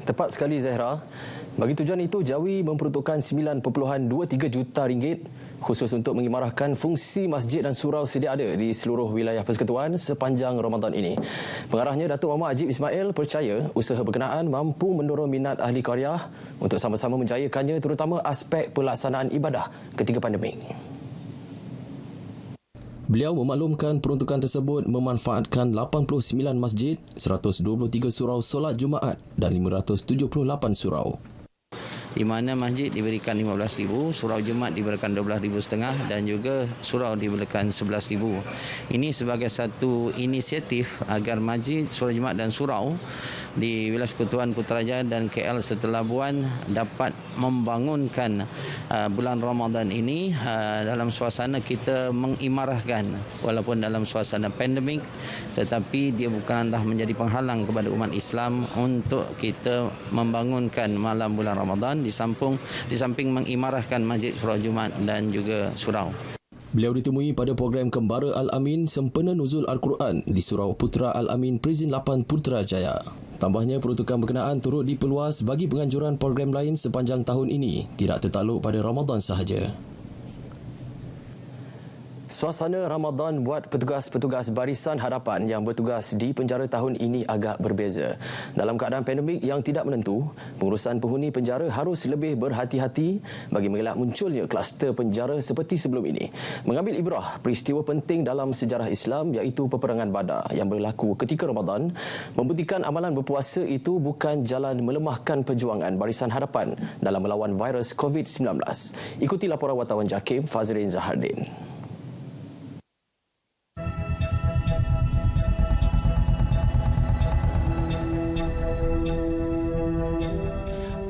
Tepat sekali Zahra. Bagi tujuan itu, Jawi memperuntukkan 9.23 juta ringgit khusus untuk mengimarahkan fungsi masjid dan surau sedia ada di seluruh wilayah persekutuan sepanjang Ramadan ini. Pengarahnya Datuk Muhammad Ajib Ismail percaya usaha berkenaan mampu mendorong minat ahli qaryah untuk sama-sama menjayakannya, terutama aspek pelaksanaan ibadah ketika pandemik. Beliau memaklumkan peruntukan tersebut memanfaatkan 89 masjid, 123 surau solat Jumaat dan 578 surau. Di mana masjid diberikan 15,000, surau Jumaat diberikan 12,500 dan juga surau diberikan 11,000. Ini sebagai satu inisiatif agar masjid, surau Jumaat dan surau di wilayah Persekutuan Putrajaya dan KL serta Labuan dapat membangunkan bulan Ramadan ini dalam suasana kita mengimarahkan, walaupun dalam suasana pandemik, tetapi dia bukanlah menjadi penghalang kepada umat Islam untuk kita membangunkan malam bulan Ramadan di samping mengimarahkan masjid, surau Jumaat dan juga surau. Beliau ditemui pada program Kembara Al-Amin sempena nuzul Al-Quran di Surau Putra Al-Amin Prison 8 Putrajaya. Tambahnya, peruntukan berkenaan turut diperluas bagi penganjuran program lain sepanjang tahun ini, tidak tertakluk pada Ramadan sahaja. Suasana Ramadan buat petugas-petugas Barisan Hadapan yang bertugas di penjara tahun ini agak berbeza. Dalam keadaan pandemik yang tidak menentu, pengurusan penghuni penjara harus lebih berhati-hati bagi mengelak munculnya kluster penjara seperti sebelum ini. Mengambil ibrah peristiwa penting dalam sejarah Islam iaitu peperangan Badar yang berlaku ketika Ramadan, membuktikan amalan berpuasa itu bukan jalan melemahkan perjuangan Barisan Hadapan dalam melawan virus COVID-19. Ikuti laporan wartawan JAKIM Fazrin Zahardin.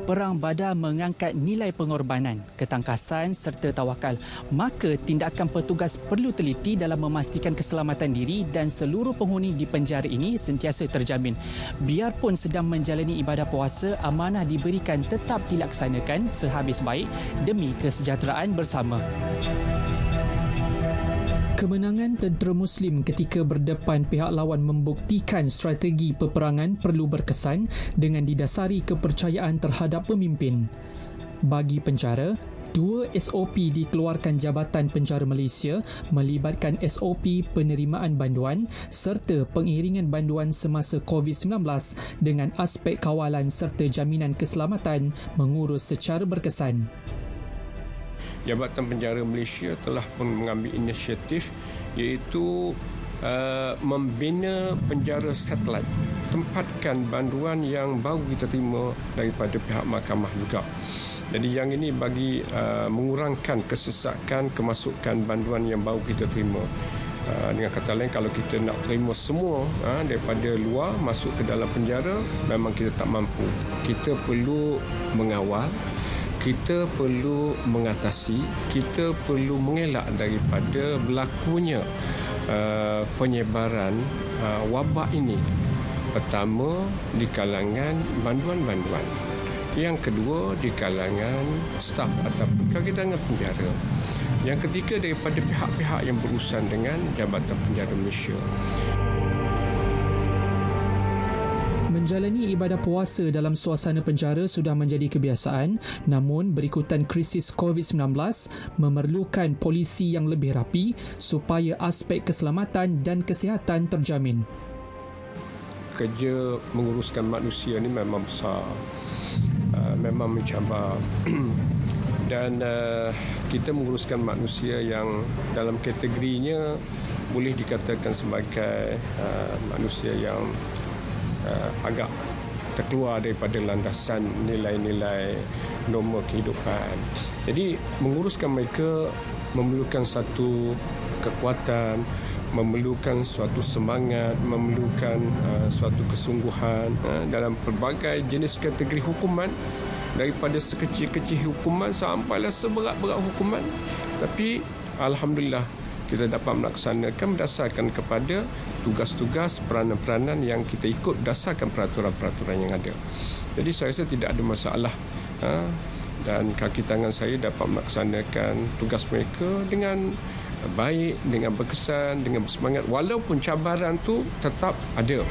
Perang Badar mengangkat nilai pengorbanan, ketangkasan serta tawakal. Maka tindakan petugas perlu teliti dalam memastikan keselamatan diri dan seluruh penghuni di penjara ini sentiasa terjamin. Biarpun sedang menjalani ibadah puasa, amanah diberikan tetap dilaksanakan sehabis baik demi kesejahteraan bersama. Kemenangan tentera Muslim ketika berdepan pihak lawan membuktikan strategi peperangan perlu berkesan dengan didasari kepercayaan terhadap pemimpin. Bagi penjara, 2 SOP dikeluarkan Jabatan Penjara Malaysia melibatkan SOP penerimaan banduan serta pengiringan banduan semasa COVID-19 dengan aspek kawalan serta jaminan keselamatan mengurus secara berkesan. Jabatan Penjara Malaysia telah mengambil inisiatif iaitu membina penjara satelit, tempatkan banduan yang baru kita terima daripada pihak mahkamah juga. Jadi yang ini bagi mengurangkan kesesakan kemasukan banduan yang baru kita terima. Dengan kata lain, kalau kita nak terima semua daripada luar masuk ke dalam penjara, memang kita tak mampu. Kita perlu mengawal, kita perlu mengatasi, kita perlu mengelak daripada berlakunya penyebaran wabak ini. Pertama, di kalangan banduan-banduan. Yang kedua, di kalangan staf atau kagitangan penjara. Yang ketiga, daripada pihak-pihak yang berurusan dengan Jabatan Penjara Malaysia. Menjalani ibadah puasa dalam suasana penjara sudah menjadi kebiasaan, namun berikutan krisis COVID-19 memerlukan polisi yang lebih rapi supaya aspek keselamatan dan kesihatan terjamin. Kerja menguruskan manusia ini memang besar, memang mencabar dan kita menguruskan manusia yang dalam kategorinya boleh dikatakan sebagai manusia yang agak terkeluar daripada landasan nilai-nilai norma kehidupan. Jadi menguruskan mereka memerlukan satu kekuatan, memerlukan suatu semangat, memerlukan suatu kesungguhan dalam pelbagai jenis kategori hukuman, daripada sekecil-kecil hukuman sampailah seberat-berat hukuman. Tapi alhamdulillah kita dapat melaksanakan berdasarkan kepada tugas-tugas peranan-peranan yang kita ikut berdasarkan peraturan-peraturan yang ada. Jadi saya rasa tidak ada masalah dan kaki tangan saya dapat melaksanakan tugas mereka dengan baik, dengan berkesan, dengan bersemangat walaupun cabaran tu tetap ada.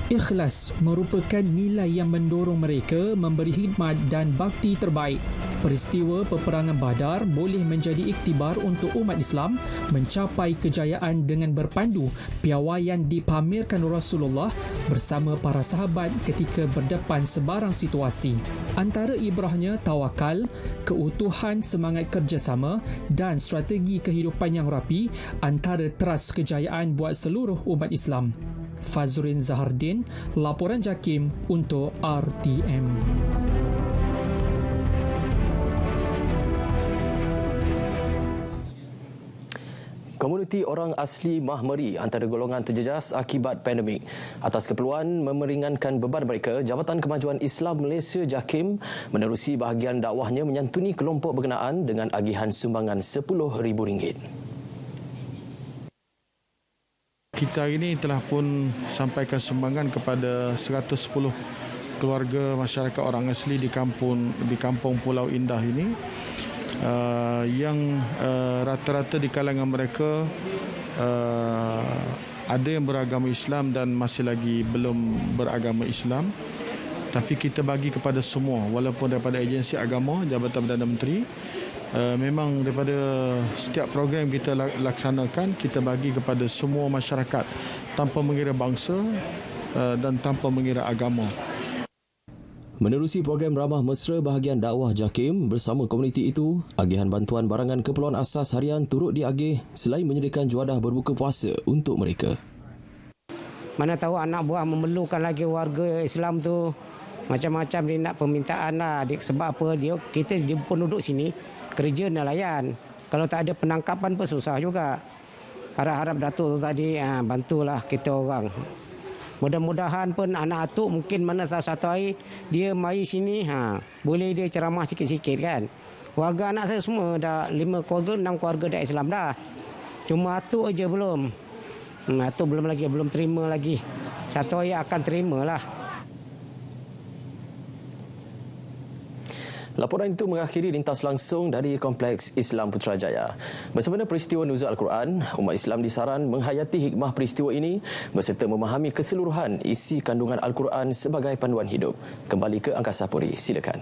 Ikhlas merupakan nilai yang mendorong mereka memberi khidmat dan bakti terbaik. Peristiwa peperangan Badar boleh menjadi iktibar untuk umat Islam mencapai kejayaan dengan berpandu piawaian dipamerkan Rasulullah bersama para sahabat ketika berdepan sebarang situasi. Antara ibrahnya tawakal, keutuhan semangat kerjasama dan strategi kehidupan yang rapi antara teras kejayaan buat seluruh umat Islam. Fazrin Zahardin, laporan JAKIM untuk RTM. Komuniti orang asli Mahmeri antara golongan terjejas akibat pandemik. Atas keperluan memeringankan beban mereka, Jabatan Kemajuan Islam Malaysia JAKIM menerusi bahagian dakwahnya menyantuni kelompok berkenaan dengan agihan sumbangan RM10,000. Kita hari ini telah pun sampaikan sumbangan kepada 110 keluarga masyarakat orang asli di kampung Pulau Indah ini. Yang rata-rata di kalangan mereka ada yang beragama Islam dan masih lagi belum beragama Islam, tapi kita bagi kepada semua, walaupun daripada agensi agama, Jabatan Perdana Menteri, memang daripada setiap program kita laksanakan, kita bagi kepada semua masyarakat tanpa mengira bangsa dan tanpa mengira agama. Menerusi program ramah mesra bahagian dakwah JAKIM bersama komuniti itu, agihan bantuan barangan keperluan asas harian turut diagih selain menyediakan juadah berbuka puasa untuk mereka. Mana tahu anak buah memerlukan lagi warga Islam tu macam-macam dia nak permintaan lah. Sebab apa kita penduduk sini kerja nelayan. Kalau tak ada penangkapan pun susah juga. Harap-harap Datuk tu tadi bantulah kita orang. Mudah-mudahan pun anak atuk mungkin mana satu hari dia mari sini, boleh dia ceramah sikit-sikit kan. Warga anak saya semua dah 5 keluarga, 6 keluarga dah Islam dah. Cuma atuk aja belum. Atuk belum terima lagi. Satu hari akan terimalah. Laporan itu mengakhiri lintas langsung dari Kompleks Islam Putrajaya. Bersama peristiwa nuzul Al-Quran, umat Islam disaran menghayati hikmah peristiwa ini berserta memahami keseluruhan isi kandungan Al-Quran sebagai panduan hidup. Kembali ke Angkasa Puri, silakan.